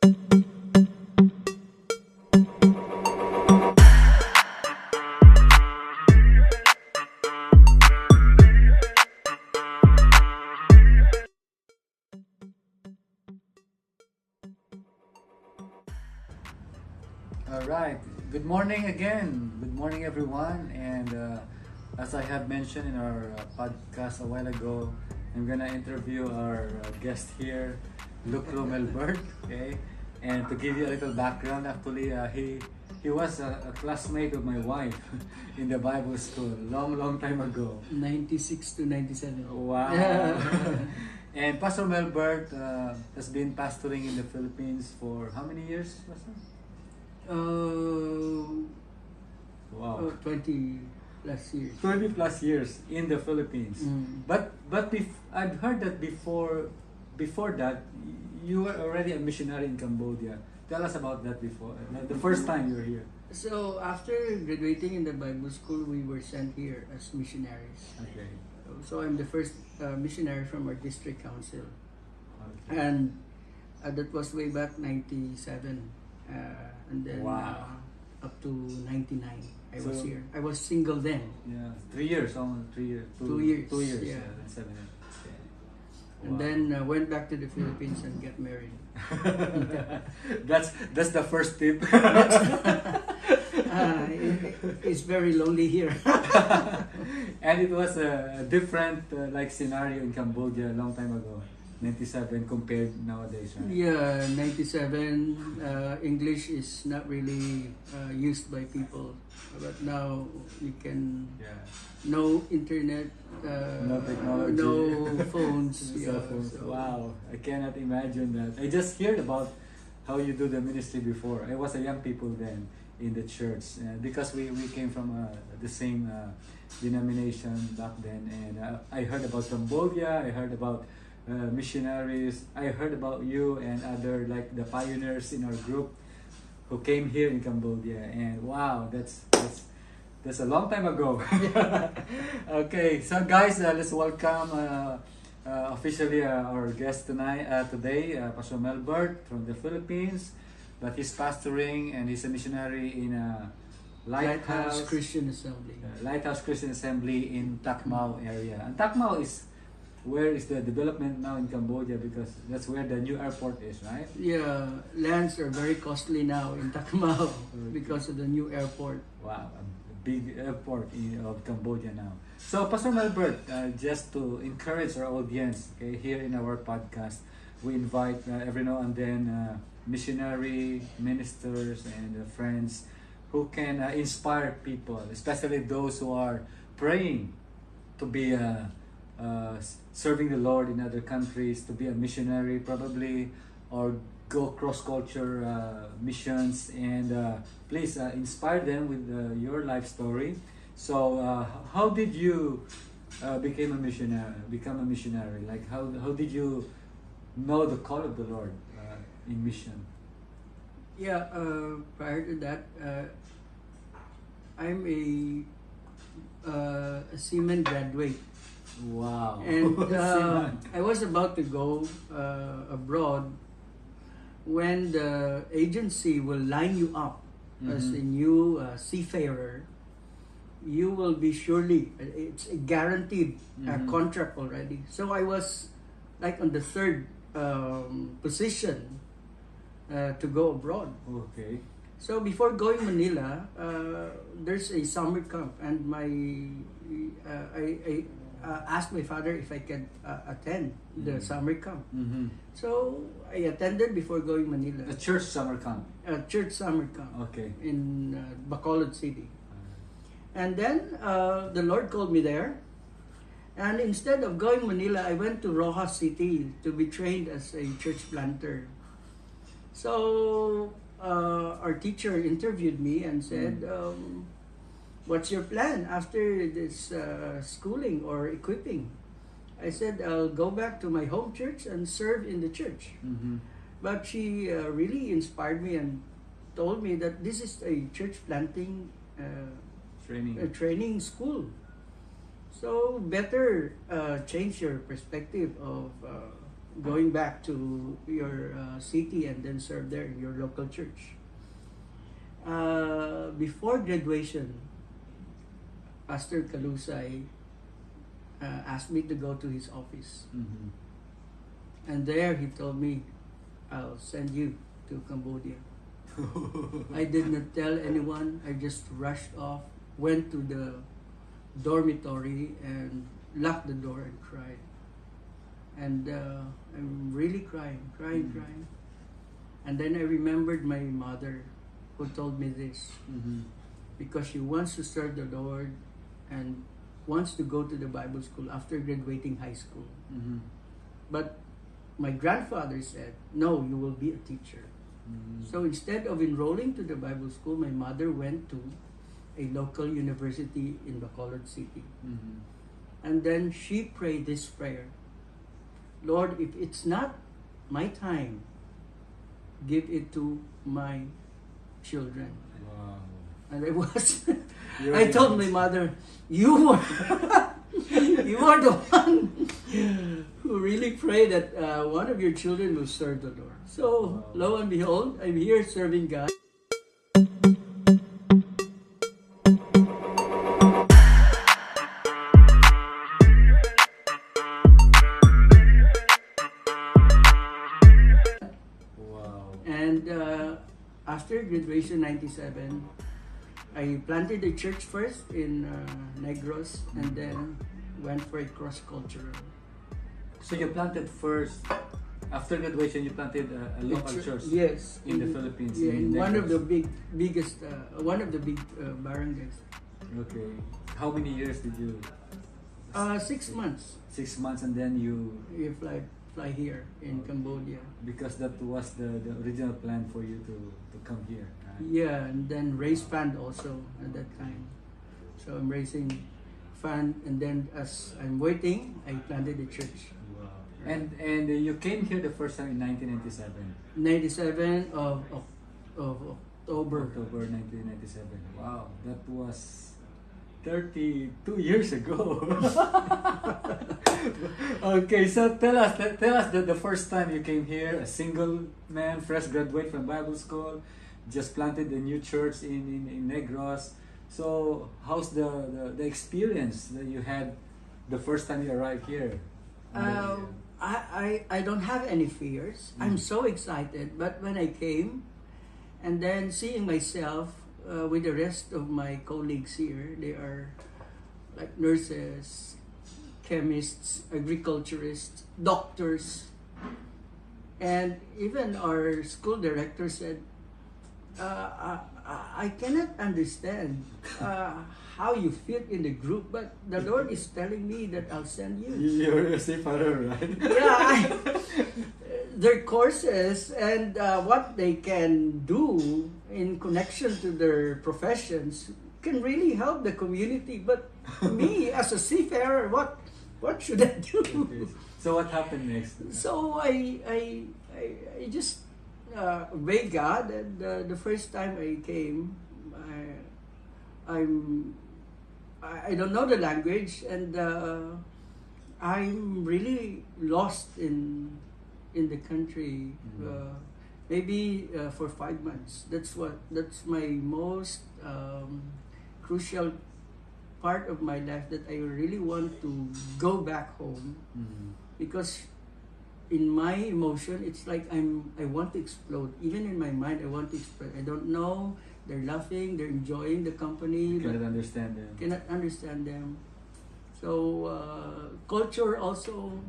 All right. Good morning again. Good morning, everyone. And as I have mentioned in our podcast a while ago, I'm gonna interview our guest here, Lucro Melbert. Okay. And to give you a little background, actually, he was a classmate of my wife in the Bible school long time ago. 96 to 97. Wow. And Pastor Melbert has been pastoring in the Philippines for how many years, Pastor? Wow. 20 plus years. 20 plus years in the Philippines. But I've heard that before that you were already a missionary in Cambodia. Tell us about that before. The first time you were here. So after graduating in the Bible school, we were sent here as missionaries. Okay. So I'm the first missionary from our district council. Okay. And that was way back 97. And then Wow. up to 99, I was So- here. I was single then. Yeah, 3 years, almost 3 years. 2 years, 2 years. yeah. That's 7 years. And Wow. then went back to the Philippines and get married. that's the first tip. It's very lonely here. And it was a different like scenario in Cambodia a long time ago, 97 compared nowadays, right? Yeah, 97. English is not really used by people, but now you can Yeah. no internet, No technology. no phones. Cell phones. Wow, I cannot imagine that. I just heard about how you do the ministry before. I was a young people then in the church because we came from the same denomination back then, and I heard about Cambodia. I heard about missionaries. I heard about you and other like the pioneers in our group who came here in Cambodia, and wow, that's a long time ago. Okay, so guys, let's welcome officially our guest today, Pastor Melbert from the Philippines, but he's pastoring and he's a missionary in a Lighthouse Christian Assembly. Lighthouse Christian Assembly in Takmau area. And Takmau is where is the development now in Cambodia, because that's where the new airport is, right? Yeah, lands are very costly now in Takmau because of the new airport. Wow, a big airport of Cambodia now. So, Pastor Melbert, just to encourage our audience, okay, here in our podcast, we invite every now and then missionary ministers and friends who can inspire people, especially those who are praying to be serving the Lord in other countries, to be a missionary probably, or go cross-culture missions, and please inspire them with your life story. So how did you become a missionary? Like how did you know the call of the Lord in mission? Yeah, prior to that, I'm a seaman graduate. Wow. And I was about to go abroad when the agency will line you up as a new seafarer. You will be surely, it's a guaranteed contract already. So I was like on the third position to go abroad. Okay. So before going Manila, there's a summer camp, and I asked my father if I could attend the summer camp. So I attended before going Manila. A church summer camp. A church summer camp. Okay. In Bacolod City. And then the Lord called me there. And instead of going Manila, I went to Rojas City to be trained as a church planter. So our teacher interviewed me and said, what's your plan after this schooling or equipping? I said, I'll go back to my home church and serve in the church. But she really inspired me and told me that this is a church planting training school. So better change your perspective of going back to your city and then serve there in your local church. Before graduation, Pastor Kalusay asked me to go to his office. Mm-hmm. And there he told me, I'll send you to Cambodia. I did not tell anyone. I just rushed off, went to the dormitory and locked the door and cried. And I'm really crying. And then I remembered my mother who told me this. Mm-hmm. Because she wants to serve the Lord and wants to go to the Bible school after graduating high school. Mm-hmm. But my grandfather said, no, you will be a teacher. Mm-hmm. So instead of enrolling to the Bible school, my mother went to a local university in Bacolod City. Mm-hmm. And then she prayed this prayer, Lord, if it's not my time, give it to my children. Wow. And I was, You're I told my mother, you are, you are the one who really prayed that one of your children will serve the Lord. So, Wow. lo and behold, I'm here serving God. Wow. And after graduation 97, I planted a church first in Negros and then went for a cross-cultural. So you planted first, after graduation, you planted a local church Yes. in the Philippines. Yeah, in one of the Negros. biggest, one of the big barangays. Okay. How many years did you? 6 months. 6 months, and then you, You fly here in Cambodia. because that was the original plan for you to come here. Right? Yeah, and then raise fund also at that time. So I'm raising fund, and then as I'm waiting, I planted a church. Wow. And you came here the first time in 1997. 97 of October. October 1997. Wow, that was 32 years ago. Okay, so tell us the first time you came here, a single man, fresh graduate from Bible school, just planted a new church in Negros. So how's the experience that you had the first time you arrived here? I don't have any fears. I'm so excited. But when I came, and then seeing myself with the rest of my colleagues here, they are like nurses, chemists, agriculturists, doctors, and even our school director said, I cannot understand how you fit in the group, but the Lord is telling me that I'll send you. You're a seafarer, right? Yeah, their courses and what they can do in connection to their professions can really help the community. But me, as a seafarer, what should I do? Okay. So what happened next? So I just obeyed God, and the first time I came, I don't know the language, and I'm really lost in the country. Mm-hmm. Maybe for 5 months. That's my most crucial part of my life, that I really want to go back home. Mm-hmm. Because in my emotion, it's like I want to explode. Even in my mind, I want to explode. I don't know. They're laughing. They're enjoying the company. You but cannot understand them. cannot understand them. So culture also,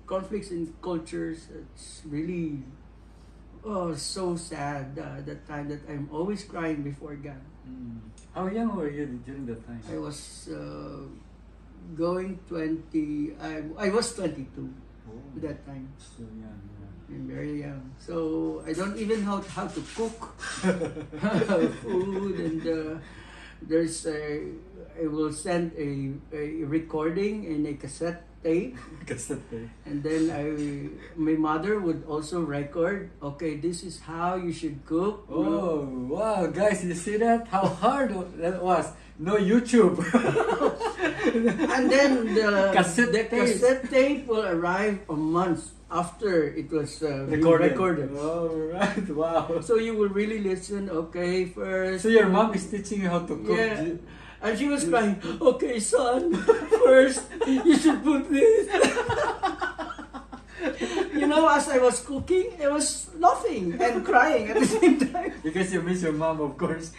conflicts in cultures. It's really so sad that time that I'm always crying before God. Mm. How young were you during that time? I was going 20. I was 22 at that time. So young. I'm very young, so I don't even know how to cook food. And there's I will send a recording in a cassette tape. Cassette tape. And then my mother would also record. Okay, this is how you should cook. Oh wow, guys, you see that? How hard that was. No YouTube. And then the Cassette cassette tape will arrive a month after it was recorded. Oh, right. Wow. So you will really listen, okay, first. So your mom is teaching you how to cook. Yeah. And she was crying, okay, son, first you should put this. You know, as I was cooking, I was laughing and crying at the same time. Because you miss your mom, of course.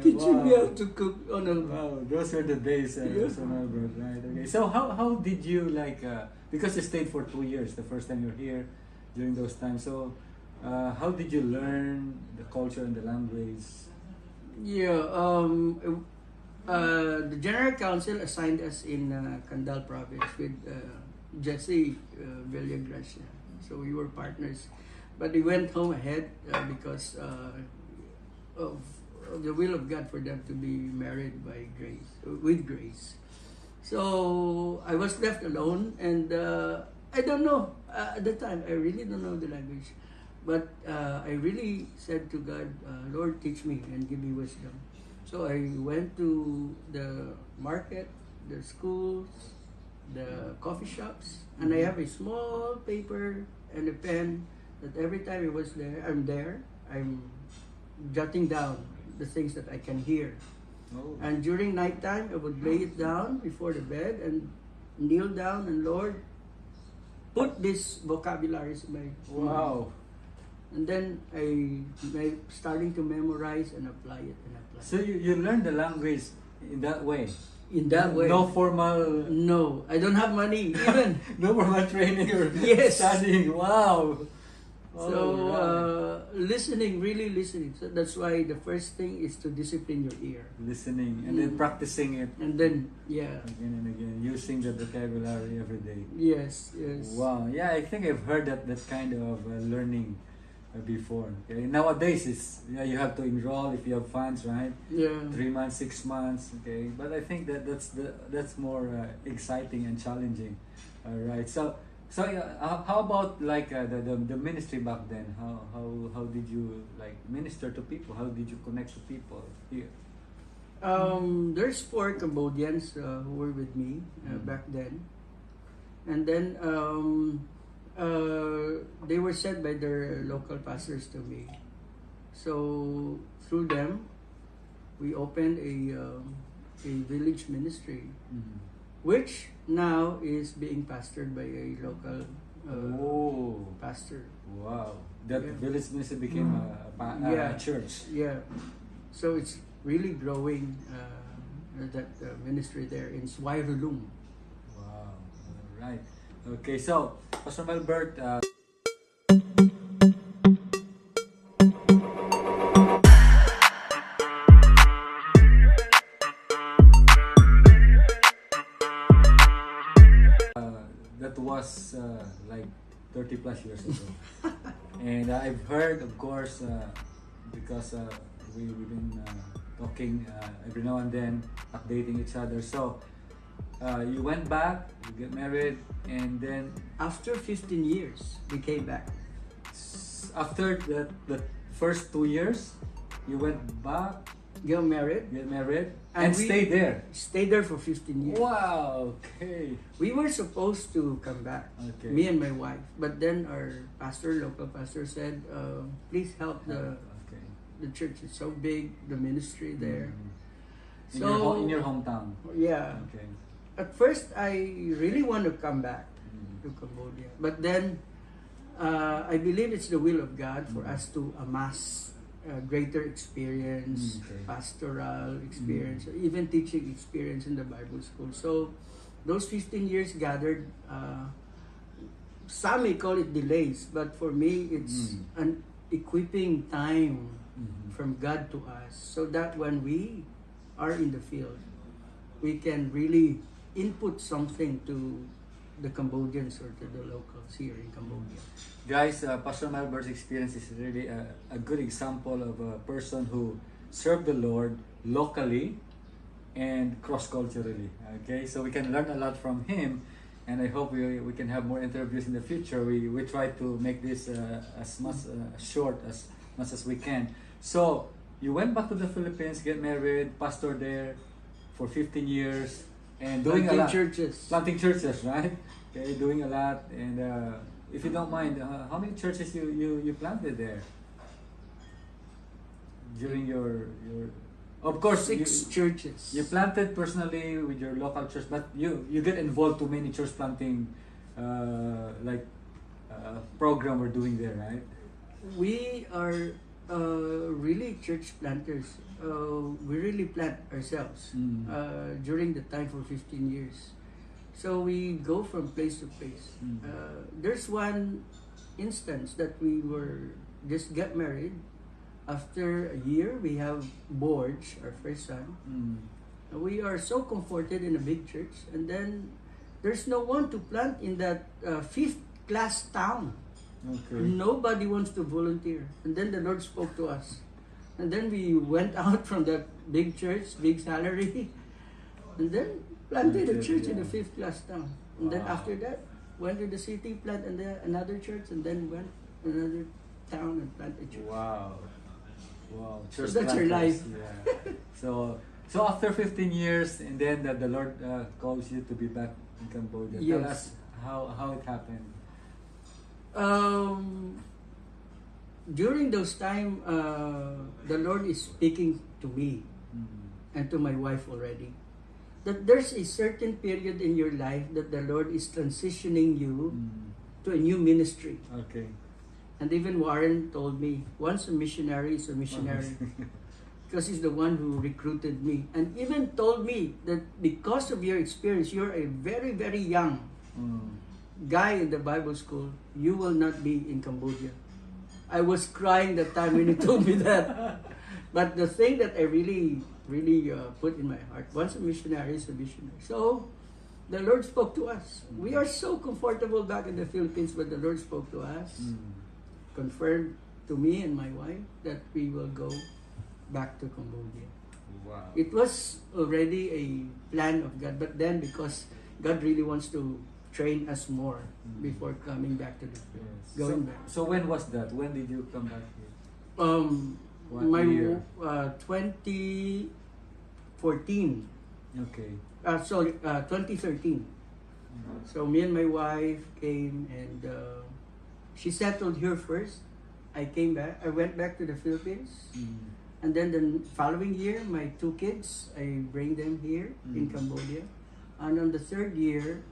Teaching me how to cook on a... Wow, those were the days, Pastor Melbert, right? Okay. So how did you because you stayed for 2 years the first time you're here during those times. So how did you learn the culture and the language? Yeah, the General Council assigned us in Candal province with Jesse Villagracia. So we were partners. But we went home ahead because of the will of God for them to be married by grace, with grace. So I was left alone, and I don't know at the time. I really don't know the language, but I really said to God, "Lord, teach me and give me wisdom." So I went to the market, the schools, the coffee shops, and I have a small paper and a pen that every time I'm jotting down the things that I can hear. Oh. And during night time, I would lay it down before the bed and kneel down and, Lord, put these vocabularies in my mind. Wow. And then I starting to memorize and apply it and apply. So you learned the language in that way? In that way. No formal... No, I don't have money even. No formal training or Yes. studying. Wow. Listening, really listening. So that's why the first thing is to discipline your ear. Listening and then practicing it. And then, yeah. Again and again, using the vocabulary every day. Yes. Wow. Yeah, I think I've heard that kind of learning before. Okay. Nowadays, you have to enroll if you have funds, right? Yeah. 3 months, 6 months. Okay. But I think that's more exciting and challenging. All right. So how about the ministry back then? How did you minister to people? How did you connect to people here? There's 4 Cambodians who were with me back then, and then they were sent by their local pastors to me. So through them, we opened a village ministry, which now is being pastored by a local pastor. Wow. That village ministry became a church. Yeah. So it's really growing, that ministry there in Swairulung. Wow. All right. Okay, so Pastor Melbert, that was 30 plus years ago. And I've heard, of course, because we've been talking every now and then, updating each other. So you went back, you get married, and then after 15 years, we came back. After the first 2 years, you went back, get married, and stayed there. Stayed there for 15 years. Wow. Okay. We were supposed to come back, me and my wife, but then our local pastor said, please help the church. It's so big, the ministry there. In your hometown. Yeah. Okay. At first, I really want to come back to Cambodia, but then I believe it's the will of God for us to amass greater experience, pastoral experience, even teaching experience in the Bible school. So those 15 years gathered, some may call it delays, but for me it's an equipping time from God to us, so that when we are in the field, we can really input something to the Cambodians or to the locals here in Cambodia. Guys, Pastor Melbert's experience is really a good example of a person who served the Lord locally and cross-culturally. Okay, so we can learn a lot from him, and I hope we can have more interviews in the future. We try to make this as much short as much as we can. So you went back to the Philippines, get married, pastor there for 15 years, and doing a Planting lot. churches. Planting churches, right? Okay, doing a lot. And if you don't mind, how many churches you planted there during your of course Six churches. you planted personally with your local church, but you get involved to many church planting like program we're doing there, right? We are really church planters. We really plant ourselves during the time for 15 years. So we go from place to place. There's one instance that we were just got married. After a year, we have Borge, our first son. We are so comforted in a big church, and then there's no one to plant in that fifth class town. Okay. Nobody wants to volunteer. And then the Lord spoke to us. And then we went out from that big church, big salary, and then planted a church in the fifth class town. And then after that, went to the city, planted another church, and then went to another town and planted a church. Wow. Wow. So that's your life. Yeah. So after 15 years, and then the Lord calls you to be back in Cambodia. Yes. Tell us how it happened. During those time, the Lord is speaking to me and to my wife already. That there's a certain period in your life that the Lord is transitioning you to a new ministry. Okay. And even Warren told me, once a missionary is a missionary. Because he's the one who recruited me. And even told me that because of your experience, you're a very, very young guy in the Bible school, you will not be in Cambodia. I was crying that time when he told me that. But the thing that I really put in my heart, once a missionary is a missionary. So the Lord spoke to us. We are so comfortable back in the Philippines, but the Lord spoke to us, confirmed to me and my wife that we will go back to Cambodia. Wow. It was already a plan of God, but then because God really wants to train us more before coming back to the Yes. going back. So when was that? When did you come back here? What My year? 2014. Okay. 2013. So me and my wife came, and she settled here first. I came back. I went back to the Philippines. And then the following year, my two kids, I bring them here in Cambodia. And on the third year,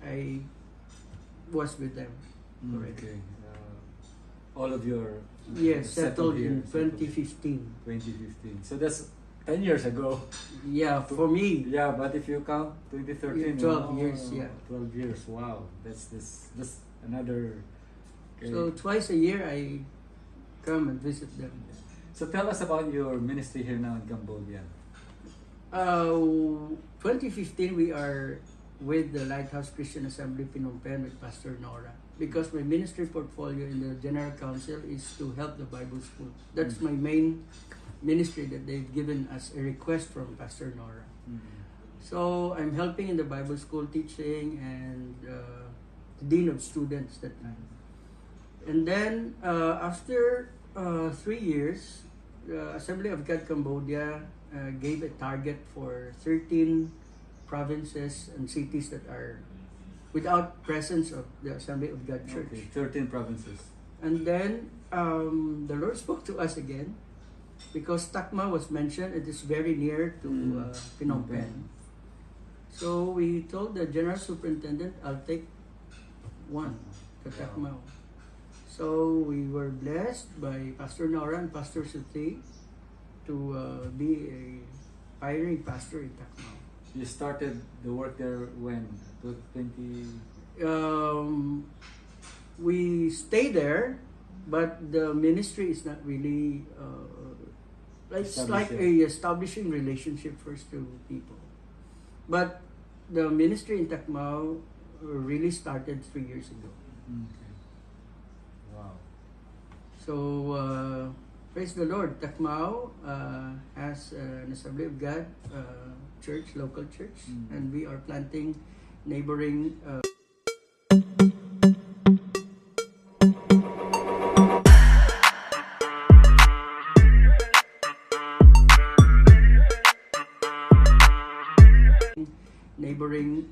I was with them already. Okay. All of your Yes, settled here, in 2015. 2015. So that's 10 years ago. Yeah, for me. Yeah, but if you count 2013, 12 years, yeah. 12 years. Wow. That's another. Okay. So twice a year, I come and visit them. So tell us about your ministry here now in Cambodia. 2015, we are with the Lighthouse Christian Assembly Phnom Penh with Pastor Nora, because my ministry portfolio in the General Council is to help the Bible school. That's my main ministry that they've given us a request from Pastor Nora. So I'm helping in the Bible school teaching and dean of students that time. And then after 3 years, the Assembly of God Cambodia gave a target for 13 provinces and cities that are without presence of the Assembly of God Church. Okay, 13 provinces. And then the Lord spoke to us again, because Takma was mentioned. It is very near to Phnom Penh. So we told the General Superintendent, I'll take one to Takma. So we were blessed by Pastor Nora and Pastor Suti to be a pioneering pastor in Takma. You started the work there when? 20? We stay there, but the ministry is not really it's like a establishing relationship first to people. But the ministry in Takmao really started 3 years ago. Okay. Wow. So praise the Lord. Takmao has an Assembly of God church, local church, and we are planting neighboring neighboring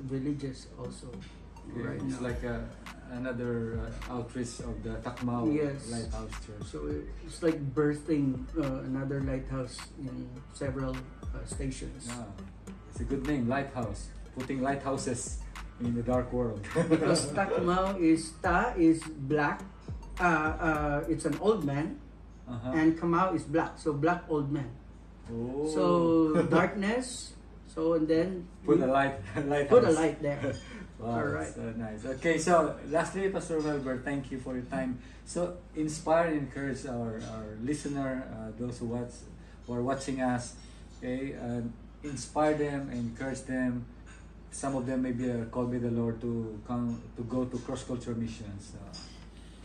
villages also right It's now. like another outreach of the Takmao Yes. Lighthouse Church. So it's like birthing another lighthouse in several stations. Yeah. It's a good name, Lighthouse. Putting lighthouses in the dark world. Because Takmao is black. It's an old man, Uh-huh. and Kamau is black. So black old man. Oh. So darkness. So and then Put you a lighthouse. put a light there. Wow, All right. so nice. Okay, so lastly, Pastor Melbert, thank you for your time. So inspire and encourage our listener, those who are watching us. Okay, inspire them, encourage them. Some of them maybe are called by the Lord to go to cross cultural missions.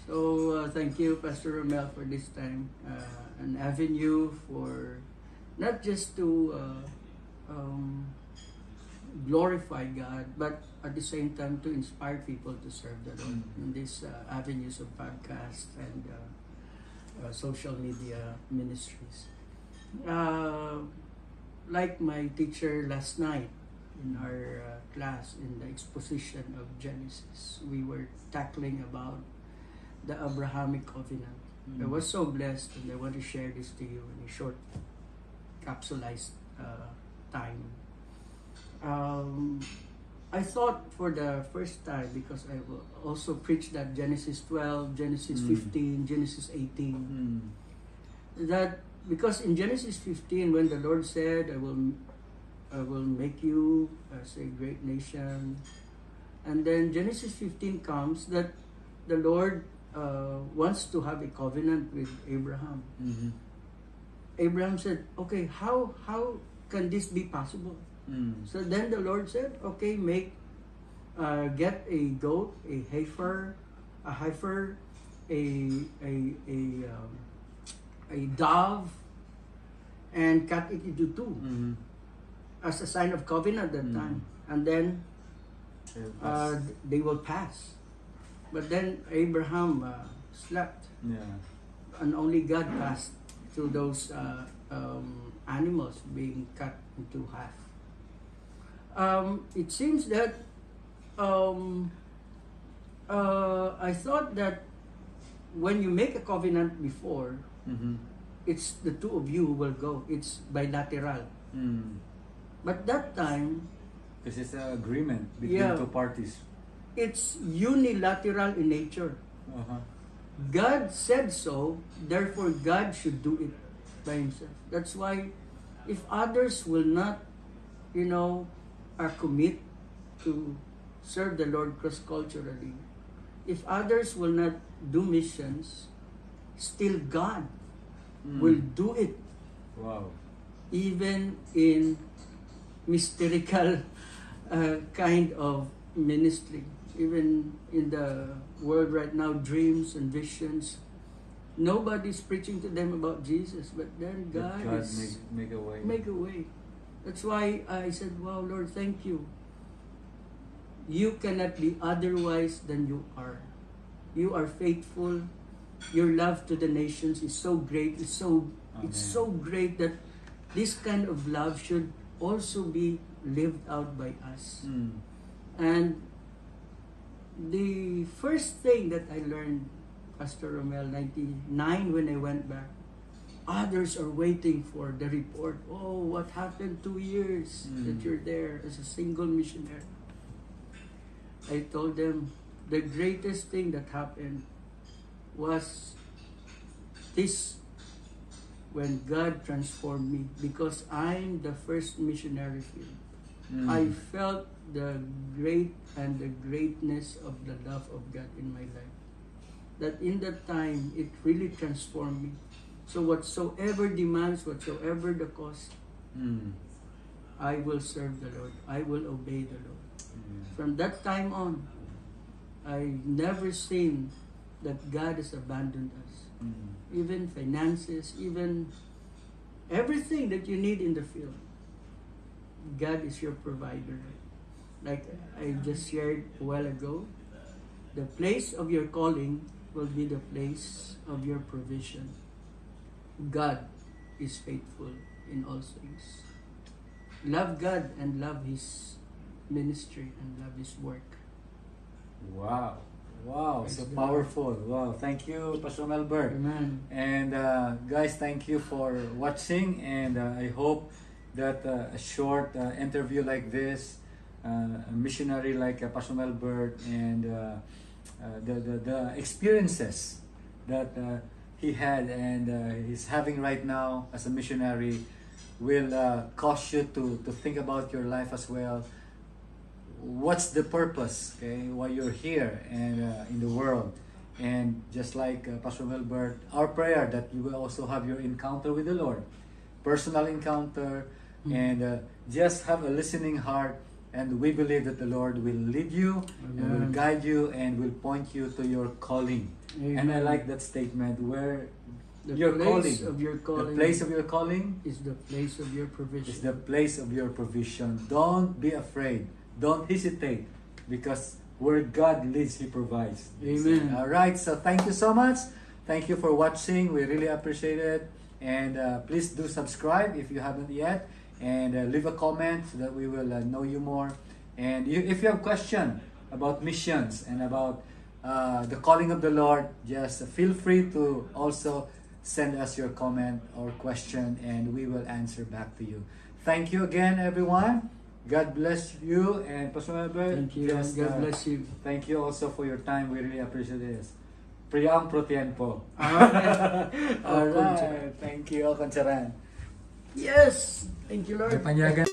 So thank you, Pastor Romel, for this time, an avenue for not just to glorify God, but at the same time to inspire people to serve the Lord in these avenues of podcast and social media ministries. Like my teacher last night in our class in the exposition of Genesis, we were tackling about the Abrahamic covenant. I was so blessed, and I want to share this to you in a short, capsulized time. I thought for the first time, because I will also preach that Genesis 12, Genesis 15, Genesis 18, that because in Genesis 15, when the Lord said, I will make you as a great nation, and then Genesis 15 comes that the Lord wants to have a covenant with Abraham. Mm-hmm. Abraham said, okay, how can this be possible? So then the Lord said, okay, get a goat, a heifer, a dove, and cut it into two as a sign of covenant at that time. And then they will pass. But then Abraham slept, and only God passed through those animals being cut into half. It seems that I thought that when you make a covenant before, it's the two of you who will go. It's bilateral. But that time, because it's an agreement between two parties. It's unilateral in nature. God said so, therefore God should do it by himself. That's why if others will not, commit to serve the Lord cross-culturally, if others will not do missions, still God will do it. Wow. Even in mystical kind of ministry. Even in the world right now, dreams and visions, nobody's preaching to them about Jesus, but then God is make a way. Make a way. That's why I said, wow, Lord, thank you. You cannot be otherwise than you are. You are faithful. Your love to the nations is so great. It's so great that this kind of love should also be lived out by us. And the first thing that I learned, Pastor Romel, 99, when I went back, others are waiting for the report. Oh, what happened 2 years that you're there as a single missionary? I told them the greatest thing that happened was this, when God transformed me, because I'm the first missionary field. I felt the greatness of the love of God in my life. That in that time, it really transformed me. So whatsoever demands, whatsoever the cost, I will serve the Lord. I will obey the Lord. From that time on, I never seen that God has abandoned us. Even finances, even everything that you need in the field. God is your provider. Like I just shared a while ago, the place of your calling will be the place of your provision. God is faithful in all things. love God and love His ministry and love His work. Wow. Wow, Praise so the powerful. Wow, thank you, Pastor Melbert. Amen. And guys, thank you for watching. And I hope that a short interview like this, a missionary like Pastor Melbert, and the experiences that he had and he's having right now as a missionary will cause you to think about your life as well. What's the purpose, okay, why you're here and in the world? And just like Pastor Melbert, our prayer that you will also have your encounter with the Lord, personal encounter, and just have a listening heart. And we believe that the Lord will lead you, and will guide you, and will point you to your calling. Amen. And I like that statement where The your place calling, of your calling, the place of your calling is the place of your provision. is the place of your provision. Don't be afraid. Don't hesitate, because where God leads, He provides. Amen. All right. So thank you so much. Thank you for watching. We really appreciate it. And please do subscribe if you haven't yet, and leave a comment so that we will know you more. And if you have question about missions and about the calling of the Lord, just feel free to also send us your comment or question, and we will answer back to you. Thank you again, everyone. God bless you, and Pastor Melbert. Thank you. Just, God bless you. Thank you also for your time. We really appreciate this. Priyam pro tiempo. All right. Thank you, Concharan. Yes. Thank you, Lord. Panyagan.